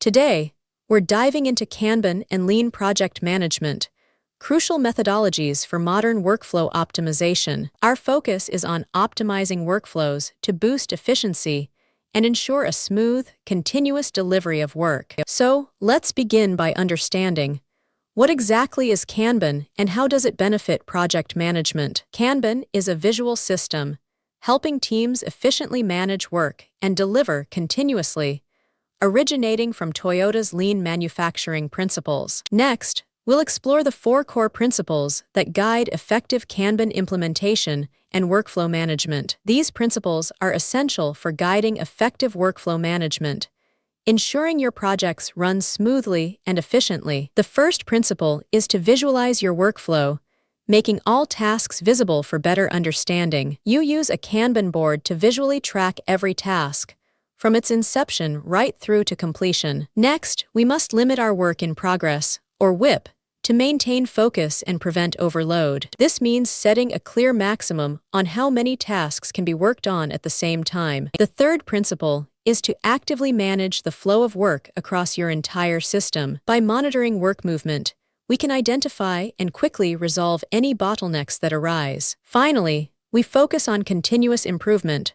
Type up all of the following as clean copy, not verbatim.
Today, we're diving into Kanban and Lean project management, crucial methodologies for modern workflow optimization. Our focus is on optimizing workflows to boost efficiency and ensure a smooth, continuous delivery of work. So, let's begin by understanding what exactly is Kanban and how does it benefit project management? Kanban is a visual system helping teams efficiently manage work and deliver continuously, originating from Toyota's lean manufacturing principles. Next, we'll explore the 4 core principles that guide effective Kanban implementation and workflow management. These principles are essential for guiding effective workflow management, ensuring your projects run smoothly and efficiently. The first principle is to visualize your workflow, making all tasks visible for better understanding. You use a Kanban board to visually track every task, from its inception right through to completion. Next, we must limit our work in progress, or WIP, to maintain focus and prevent overload. This means setting a clear maximum on how many tasks can be worked on at the same time. The third principle is to actively manage the flow of work across your entire system. By monitoring work movement, we can identify and quickly resolve any bottlenecks that arise. Finally, we focus on continuous improvement,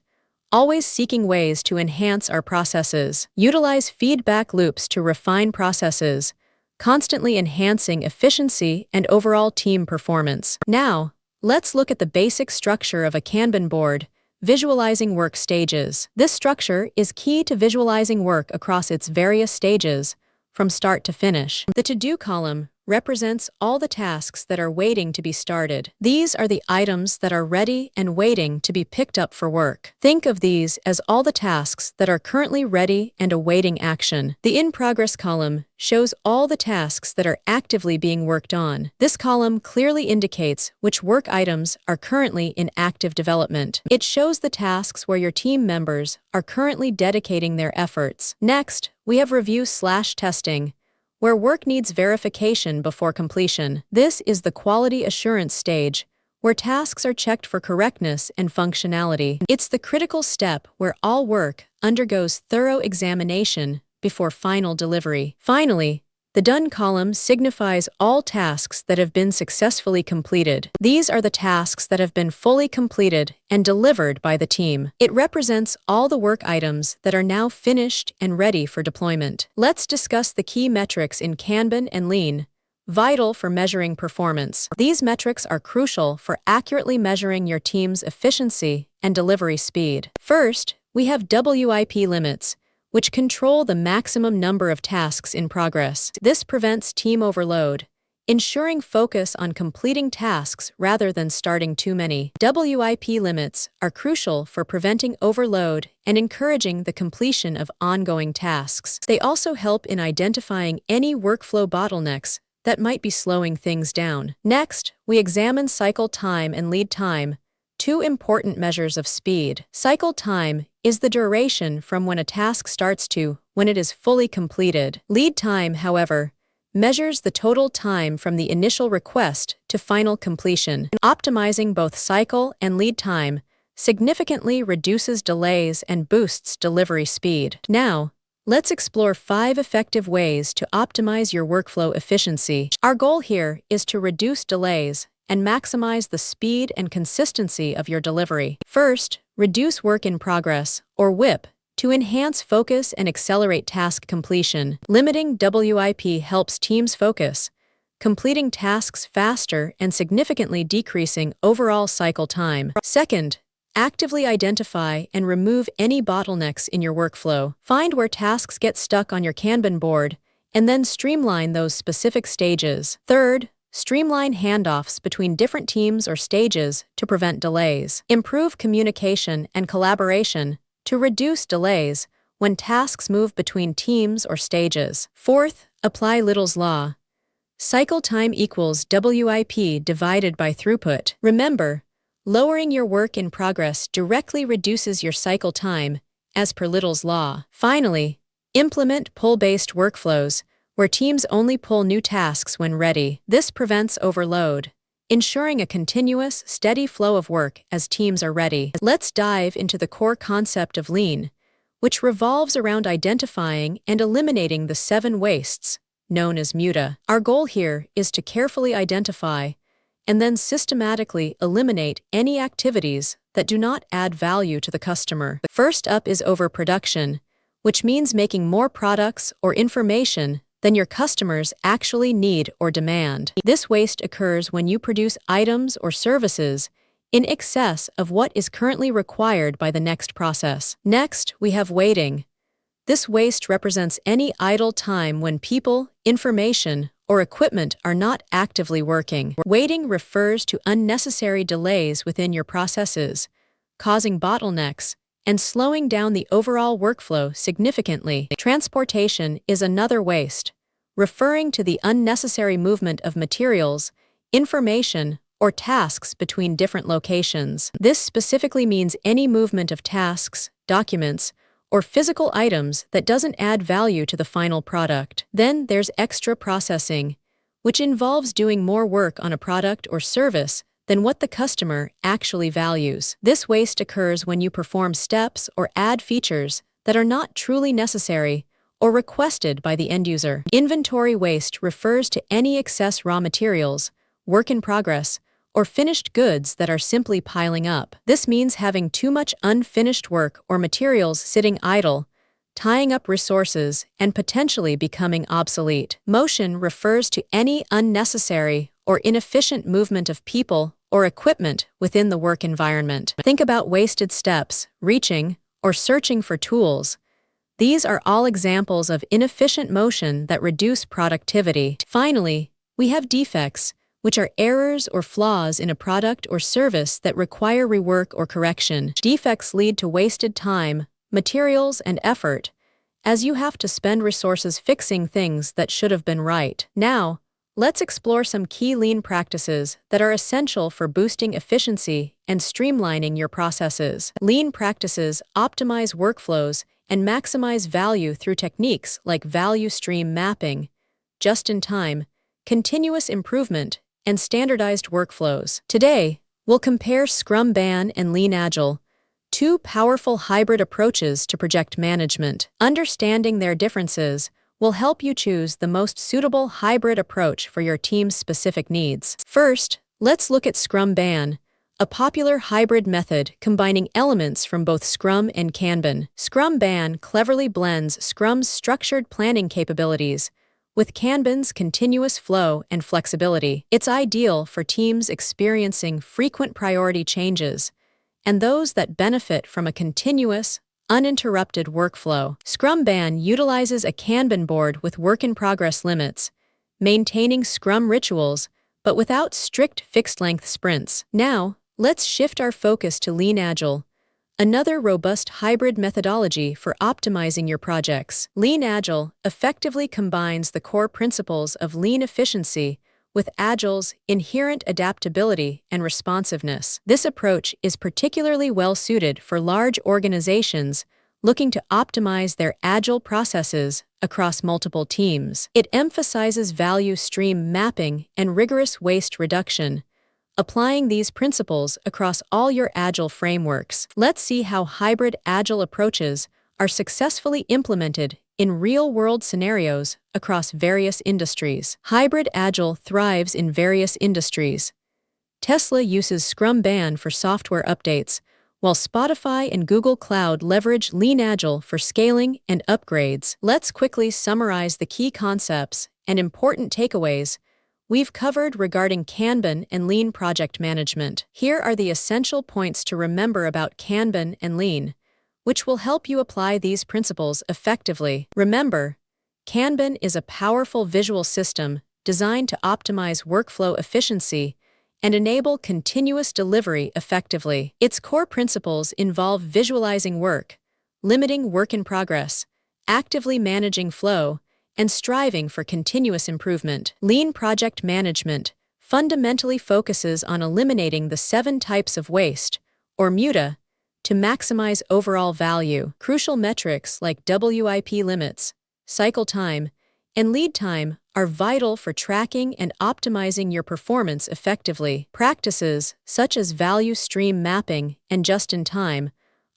always seeking ways to enhance our processes. Utilize feedback loops to refine processes, constantly enhancing efficiency and overall team performance. Now, let's look at the basic structure of a Kanban board, visualizing work stages. This structure is key to visualizing work across its various stages, from start to finish. The to-do column represents all the tasks that are waiting to be started. These are the items that are ready and waiting to be picked up for work. Think of these as all the tasks that are currently ready and awaiting action. The in-progress column shows all the tasks that are actively being worked on. This column clearly indicates which work items are currently in active development. It shows the tasks where your team members are currently dedicating their efforts. Next, we have review/testing, where work needs verification before completion. This is the quality assurance stage, where tasks are checked for correctness and functionality. It's the critical step where all work undergoes thorough examination before final delivery. Finally, the done column signifies all tasks that have been successfully completed. These are the tasks that have been fully completed and delivered by the team. It represents all the work items that are now finished and ready for deployment. Let's discuss the key metrics in Kanban and Lean, vital for measuring performance. These metrics are crucial for accurately measuring your team's efficiency and delivery speed. First, we have WIP limits, which control the maximum number of tasks in progress. This prevents team overload, ensuring focus on completing tasks rather than starting too many. WIP limits are crucial for preventing overload and encouraging the completion of ongoing tasks. They also help in identifying any workflow bottlenecks that might be slowing things down. Next, we examine cycle time and lead time, 2 important measures of speed. Cycle time is the duration from when a task starts to when it is fully completed. Lead time, however, measures the total time from the initial request to final completion. Optimizing both cycle and lead time significantly reduces delays and boosts delivery speed. Now, let's explore 5 effective ways to optimize your workflow efficiency. Our goal here is to reduce delays and maximize the speed and consistency of your delivery. First, reduce work in progress, or WIP, to enhance focus and accelerate task completion. Limiting WIP helps teams focus, completing tasks faster and significantly decreasing overall cycle time. Second, actively identify and remove any bottlenecks in your workflow. Find where tasks get stuck on your Kanban board, and then streamline those specific stages. Third, streamline handoffs between different teams or stages to prevent delays. Improve communication and collaboration to reduce delays when tasks move between teams or stages. Fourth, apply Little's Law. Cycle time equals WIP divided by throughput. Remember, lowering your work in progress directly reduces your cycle time, as per Little's Law. Finally, implement pull-based workflows, where teams only pull new tasks when ready. This prevents overload, ensuring a continuous, steady flow of work as teams are ready. Let's dive into the core concept of Lean, which revolves around identifying and eliminating the 7 wastes, known as MUTA. Our goal here is to carefully identify and then systematically eliminate any activities that do not add value to the customer. First up is overproduction, which means making more products or information than your customers actually need or demand. This waste occurs when you produce items or services in excess of what is currently required by the next process. Next, we have waiting. This waste represents any idle time when people, information, or equipment are not actively working. Waiting refers to unnecessary delays within your processes, causing bottlenecks and slowing down the overall workflow significantly. Transportation is another waste, referring to the unnecessary movement of materials, information, or tasks between different locations. This specifically means any movement of tasks, documents, or physical items that doesn't add value to the final product. Then there's extra processing, which involves doing more work on a product or service than what the customer actually values. This waste occurs when you perform steps or add features that are not truly necessary or requested by the end user. Inventory waste refers to any excess raw materials, work in progress, or finished goods that are simply piling up. This means having too much unfinished work or materials sitting idle, tying up resources, and potentially becoming obsolete. Motion refers to any unnecessary or inefficient movement of people or equipment within the work environment. Think about wasted steps, reaching, or searching for tools. These are all examples of inefficient motion that reduce productivity. Finally, we have defects, which are errors or flaws in a product or service that require rework or correction. Defects lead to wasted time, materials, and effort, as you have to spend resources fixing things that should have been right. Now, let's explore some key lean practices that are essential for boosting efficiency and streamlining your processes. Lean practices optimize workflows and maximize value through techniques like value stream mapping, just-in-time, continuous improvement, and standardized workflows. Today, we'll compare Kanban and Lean Agile, 2 powerful hybrid approaches to project management. Understanding their differences will help you choose the most suitable hybrid approach for your team's specific needs. First, let's look at Kanban, a popular hybrid method combining elements from both Scrum and Kanban. Kanban cleverly blends Scrum's structured planning capabilities with Kanban's continuous flow and flexibility. It's ideal for teams experiencing frequent priority changes and those that benefit from a continuous, uninterrupted workflow. Kanban utilizes a Kanban board with work-in-progress limits, maintaining Scrum rituals, but without strict fixed-length sprints. Now, let's shift our focus to Lean Agile, another robust hybrid methodology for optimizing your projects. Lean Agile effectively combines the core principles of lean efficiency with Agile's inherent adaptability and responsiveness. This approach is particularly well-suited for large organizations looking to optimize their Agile processes across multiple teams. It emphasizes value stream mapping and rigorous waste reduction, applying these principles across all your Agile frameworks. Let's see how hybrid Agile approaches are successfully implemented in real-world scenarios across various industries. Hybrid Agile thrives in various industries. Tesla uses Kanban for software updates, while Spotify and Google Cloud leverage Lean Agile for scaling and upgrades. Let's quickly summarize the key concepts and important takeaways we've covered regarding Kanban and Lean project management. Here are the essential points to remember about Kanban and Lean, which will help you apply these principles effectively. Remember, Kanban is a powerful visual system designed to optimize workflow efficiency and enable continuous delivery effectively. Its core principles involve visualizing work, limiting work in progress, actively managing flow, and striving for continuous improvement. Lean project management fundamentally focuses on eliminating the 7 types of waste, or MUTA, to maximize overall value. Crucial metrics like WIP limits, cycle time, and lead time are vital for tracking and optimizing your performance effectively. Practices such as value stream mapping and just-in-time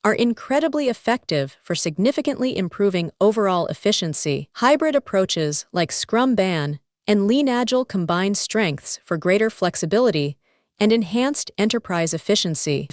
are incredibly effective for significantly improving overall efficiency. Hybrid approaches like Kanban and Lean Agile combine strengths for greater flexibility and enhanced enterprise efficiency.